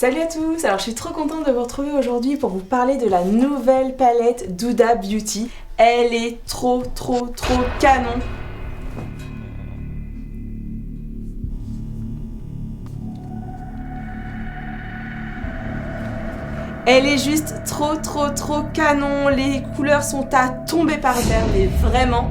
Salut à tous, alors je suis trop contente de vous retrouver aujourd'hui pour vous parler de la nouvelle palette d'Huda Beauty. Elle est trop canon. Elle est juste trop canon, les couleurs sont à tomber par terre, mais vraiment.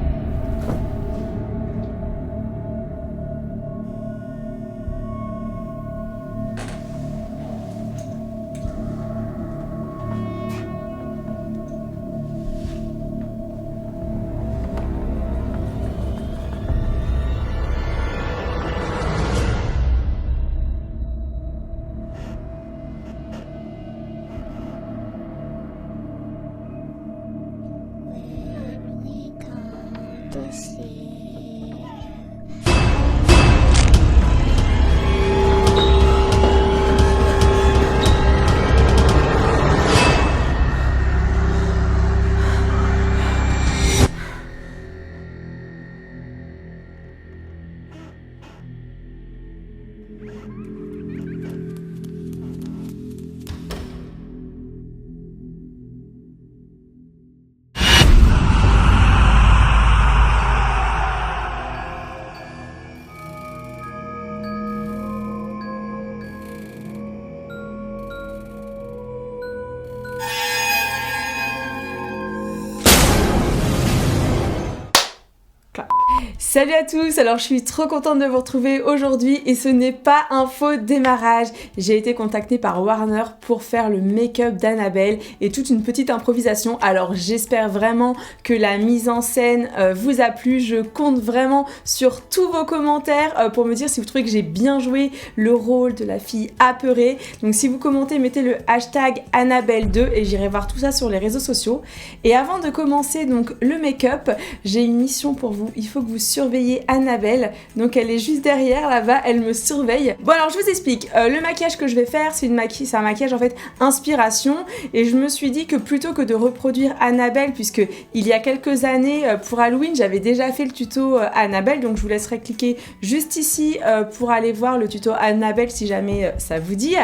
Salut à tous, alors je suis trop contente de vous retrouver aujourd'hui et ce n'est pas un faux démarrage. J'ai été contactée par Warner pour faire le make-up d'Annabelle et toute une petite improvisation. Alors j'espère vraiment que la mise en scène vous a plu. Je compte vraiment sur tous vos commentaires pour me dire si vous trouvez que j'ai bien joué le rôle de la fille apeurée. Donc si vous commentez, mettez le hashtag Annabelle2 et j'irai voir tout ça sur les réseaux sociaux. Et avant de commencer donc le make-up, j'ai une mission pour vous. Il faut que vous surveillez Annabelle, donc elle est juste derrière là-bas, elle me surveille. Bon alors je vous explique, le maquillage que je vais faire c'est un maquillage en fait inspiration et je me suis dit que plutôt que de reproduire Annabelle, puisque il y a quelques années pour Halloween j'avais déjà fait le tuto Annabelle, donc je vous laisserai cliquer juste ici pour aller voir le tuto Annabelle si jamais ça vous dit.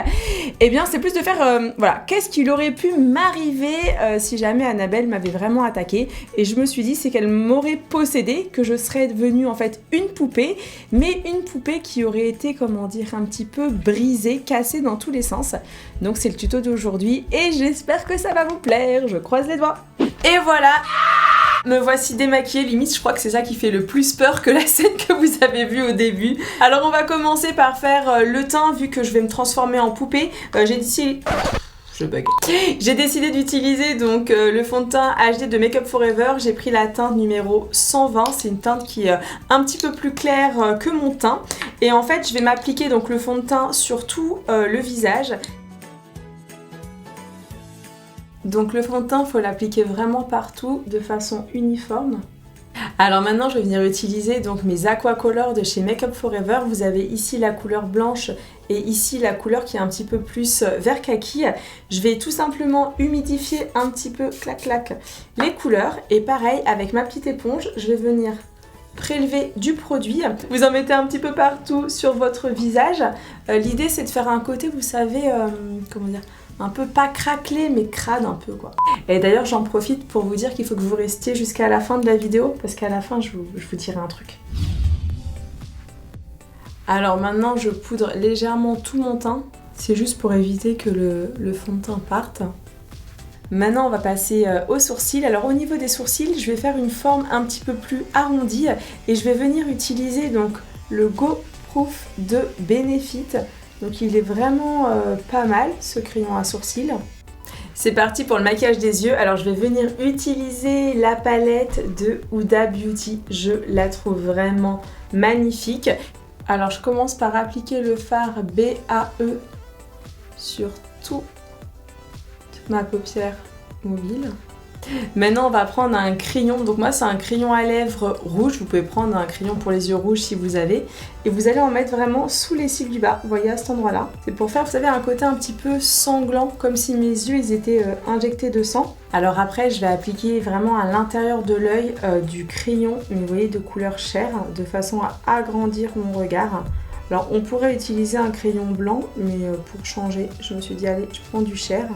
Et bien c'est plus de faire voilà, qu'est-ce qu'il aurait pu m'arriver si jamais Annabelle m'avait vraiment attaqué, et je me suis dit c'est qu'elle m'aurait possédé, que je serais devenue en fait une poupée, mais une poupée qui aurait été, comment dire, un petit peu brisée, cassée dans tous les sens. Donc c'est le tuto d'aujourd'hui et j'espère que ça va vous plaire, je croise les doigts. Et voilà, me voici démaquillée, limite je crois que c'est ça qui fait le plus peur que la scène que vous avez vue au début. Alors on va commencer par faire le teint, vu que je vais me transformer en poupée. J'ai décidé d'utiliser donc le fond de teint HD de Make Up For Ever. J'ai pris la teinte numéro 120, c'est une teinte qui est un petit peu plus claire que mon teint. Et en fait je vais m'appliquer donc le fond de teint sur tout le visage. Donc le fond de teint, il faut l'appliquer vraiment partout de façon uniforme. Alors maintenant je vais venir utiliser donc mes Aquacolor de chez Make Up For Ever. Vous avez ici la couleur blanche et ici la couleur qui est un petit peu plus vert kaki. Je vais tout simplement humidifier un petit peu, clac clac, les couleurs. Et pareil avec ma petite éponge, je vais venir prélever du produit. Vous en mettez un petit peu partout sur votre visage. L'idée c'est de faire un côté, vous savez, comment dire, un peu pas craquelé mais crade un peu quoi. Et d'ailleurs j'en profite pour vous dire qu'il faut que vous restiez jusqu'à la fin de la vidéo, parce qu'à la fin je vous dirai un truc. Alors maintenant je poudre légèrement tout mon teint, c'est juste pour éviter que le fond de teint parte. Maintenant on va passer aux sourcils. Alors au niveau des sourcils je vais faire une forme un petit peu plus arrondie et je vais venir utiliser donc le Go Proof de Benefit. Donc il est vraiment pas mal ce crayon à sourcils. C'est parti pour le maquillage des yeux. Alors je vais venir utiliser la palette de Huda Beauty. Je la trouve vraiment magnifique. Alors je commence par appliquer le fard BAE sur toute ma paupière mobile. Maintenant on va prendre un crayon, donc moi c'est un crayon à lèvres rouge, vous pouvez prendre un crayon pour les yeux rouges si vous avez, et vous allez en mettre vraiment sous les cils du bas, vous voyez à cet endroit là. C'est pour faire, vous savez, un côté un petit peu sanglant, comme si mes yeux ils étaient injectés de sang. Alors après je vais appliquer vraiment à l'intérieur de l'œil du crayon, mais vous voyez, de couleur chair, de façon à agrandir mon regard. Alors on pourrait utiliser un crayon blanc, mais pour changer, je me suis dit allez, je prends du Cher.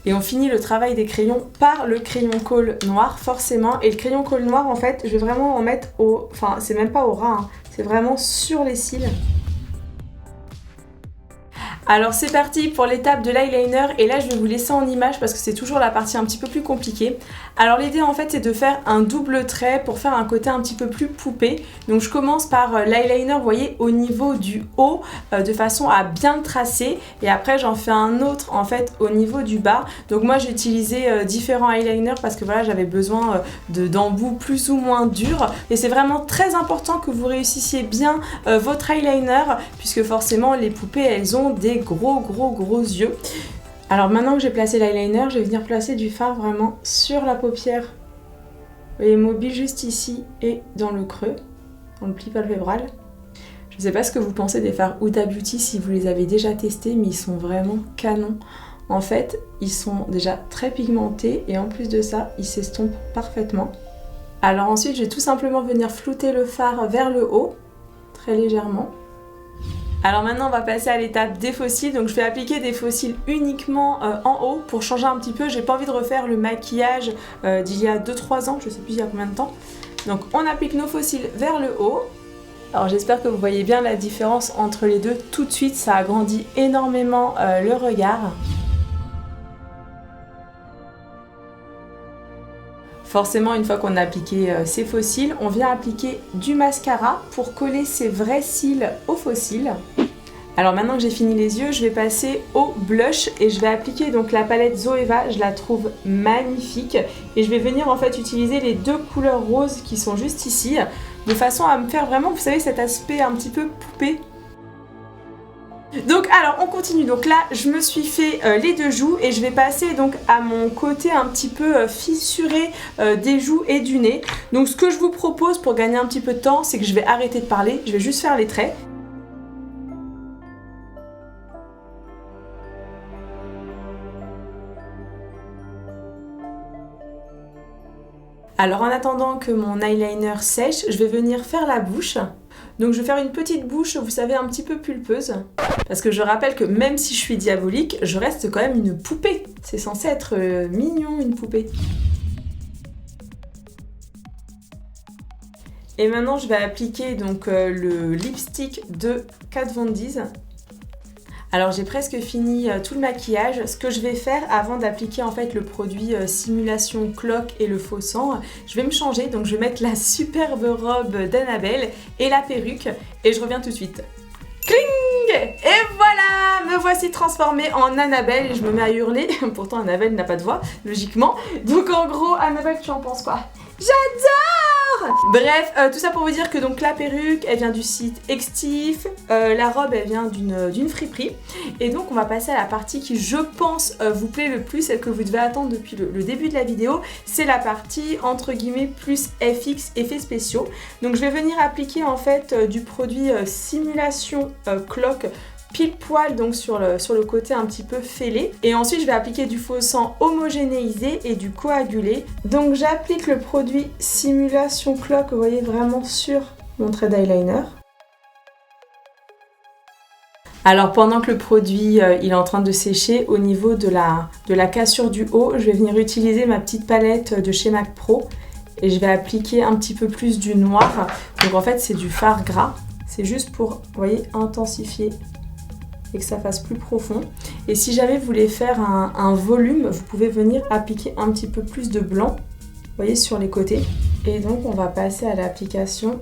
Et on finit le travail des crayons par le crayon colle noir, forcément. Et le crayon colle noir, en fait, je vais vraiment en mettre au... Enfin, c'est même pas au ras, hein. C'est vraiment sur les cils. Alors c'est parti pour l'étape de l'eyeliner et là je vais vous laisser en image parce que c'est toujours la partie un petit peu plus compliquée. Alors l'idée en fait c'est de faire un double trait pour faire un côté un petit peu plus poupée. Donc je commence par l'eyeliner, vous voyez, au niveau du haut de façon à bien le tracer et après j'en fais un autre en fait au niveau du bas. Donc moi j'ai utilisé différents eyeliners parce que voilà j'avais besoin d'embouts plus ou moins durs et c'est vraiment très important que vous réussissiez bien votre eyeliner puisque forcément les poupées elles ont des gros yeux. Alors maintenant que j'ai placé l'eyeliner, je vais venir placer du fard vraiment sur la paupière. Vous voyez, mobile juste ici et dans le creux, dans le pli palpébral. Je ne sais pas ce que vous pensez des fards Huda Beauty si vous les avez déjà testés, mais ils sont vraiment canons. En fait, ils sont déjà très pigmentés et en plus de ça, ils s'estompent parfaitement. Alors ensuite, je vais tout simplement venir flouter le fard vers le haut, très légèrement. Alors maintenant on va passer à l'étape des faux cils, donc je vais appliquer des faux cils uniquement en haut pour changer un petit peu, j'ai pas envie de refaire le maquillage d'il y a 2-3 ans, je sais plus il y a combien de temps. Donc on applique nos faux cils vers le haut. Alors j'espère que vous voyez bien la différence entre les deux, tout de suite ça agrandit énormément le regard. Forcément, une fois qu'on a appliqué ses faux cils, on vient appliquer du mascara pour coller ses vrais cils aux faux cils. Alors maintenant que j'ai fini les yeux, je vais passer au blush et je vais appliquer donc la palette Zoeva, je la trouve magnifique. Et je vais venir en fait utiliser les deux couleurs roses qui sont juste ici, de façon à me faire vraiment, vous savez, cet aspect un petit peu poupée. Donc alors on continue, donc là je me suis fait les deux joues et je vais passer donc à mon côté un petit peu fissuré des joues et du nez. Donc ce que je vous propose pour gagner un petit peu de temps, c'est que je vais arrêter de parler, je vais juste faire les traits. Alors en attendant que mon eyeliner sèche, je vais venir faire la bouche. Donc je vais faire une petite bouche, vous savez, un petit peu pulpeuse. Parce que je rappelle que même si je suis diabolique, je reste quand même une poupée. C'est censé être mignon, une poupée. Et maintenant je vais appliquer donc le lipstick de Kat Von D. Alors j'ai presque fini tout le maquillage. Ce que je vais faire avant d'appliquer en fait le produit Simulation Cloque et le faux sang, je vais me changer. Donc je vais mettre la superbe robe d'Annabelle et la perruque et je reviens tout de suite. Cling! Et voilà! Me voici transformée en Annabelle et je me mets à hurler. Pourtant Annabelle n'a pas de voix, logiquement. Donc en gros, Annabelle, tu en penses quoi? J'adore! Bref, tout ça pour vous dire que donc la perruque, elle vient du site Extif, la robe, elle vient d'une friperie. Et donc on va passer à la partie qui, je pense, vous plaît le plus, celle que vous devez attendre depuis le début de la vidéo. C'est la partie, entre guillemets, plus FX, effets spéciaux. Donc je vais venir appliquer en fait du produit Simulation Cloque, pile poil donc sur le côté un petit peu fêlé. Et ensuite je vais appliquer du faux sang homogénéisé et du coagulé. Donc j'applique le produit Simulation Cloque, vous voyez, vraiment sur mon trait d'eyeliner. Alors pendant que le produit il est en train de sécher, au niveau de la cassure du haut, je vais venir utiliser ma petite palette de chez MAC Pro et je vais appliquer un petit peu plus du noir. Donc en fait c'est du fard gras, c'est juste pour, vous voyez, intensifier et que ça fasse plus profond. Et si jamais vous voulez faire un volume, vous pouvez venir appliquer un petit peu plus de blanc, vous voyez, sur les côtés. Et donc on va passer à l'application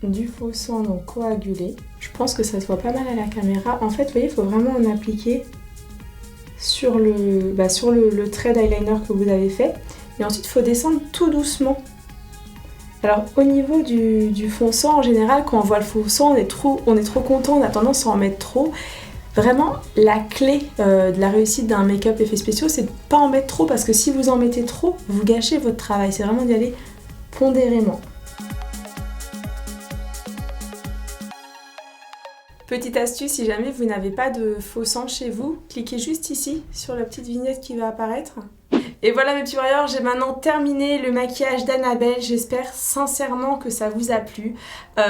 du faux sang donc coagulé. Je pense que ça se voit pas mal à la caméra. En fait, vous voyez, il faut vraiment en appliquer sur le trait d'eyeliner que vous avez fait. Et ensuite, il faut descendre tout doucement. Alors au niveau du fond sang, en général, quand on voit le fond sang, on est trop content, on a tendance à en mettre trop. Vraiment, la clé de la réussite d'un make-up effets spéciaux, c'est de ne pas en mettre trop, parce que si vous en mettez trop, vous gâchez votre travail. C'est vraiment d'y aller pondérément. Petite astuce, si jamais vous n'avez pas de faux sang chez vous, cliquez juste ici sur la petite vignette qui va apparaître. Et voilà mes petits warriors, j'ai maintenant terminé le maquillage d'Annabelle. J'espère sincèrement que ça vous a plu.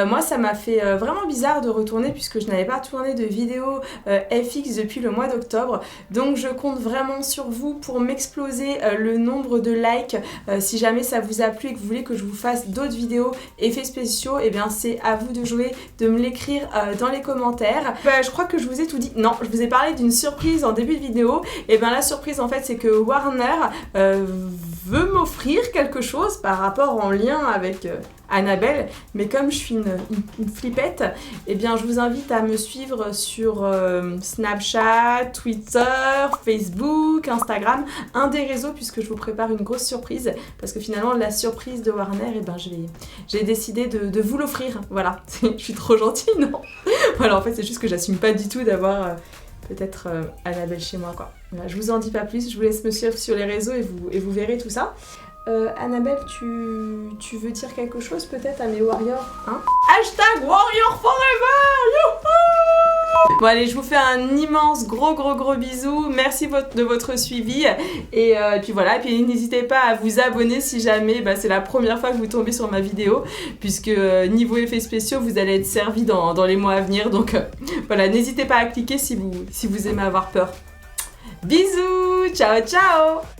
Moi ça m'a fait vraiment bizarre de retourner puisque je n'avais pas tourné de vidéo FX depuis le mois d'octobre. Donc je compte vraiment sur vous pour m'exploser le nombre de likes. Si jamais ça vous a plu et que vous voulez que je vous fasse d'autres vidéos effets spéciaux, et bien c'est à vous de jouer, de me l'écrire dans les commentaires. Je crois que je vous ai tout dit. Non, je vous ai parlé d'une surprise en début de vidéo. Et bien la surprise en fait c'est que Warner veut m'offrir quelque chose par rapport en lien avec Annabelle, mais comme je suis une flippette, et bien je vous invite à me suivre sur Snapchat, Twitter, Facebook, Instagram, un des réseaux puisque je vous prépare une grosse surprise parce que finalement la surprise de Warner, et ben j'ai décidé de vous l'offrir, voilà. Je suis trop gentille, non? Voilà, en fait c'est juste que j'assume pas du tout d'avoir peut-être Annabelle chez moi quoi. Voilà, je vous en dis pas plus, je vous laisse me suivre sur les réseaux et vous verrez tout ça. Annabelle, tu veux dire quelque chose peut-être à mes warriors, hein? Hashtag warrior forever, youhou! Bon allez, je vous fais un immense gros bisou, merci de votre suivi et puis voilà, et puis n'hésitez pas à vous abonner si jamais c'est la première fois que vous tombez sur ma vidéo puisque niveau effets spéciaux vous allez être servi dans les mois à venir, donc voilà, n'hésitez pas à cliquer si vous aimez avoir peur. Bisous, ciao ciao!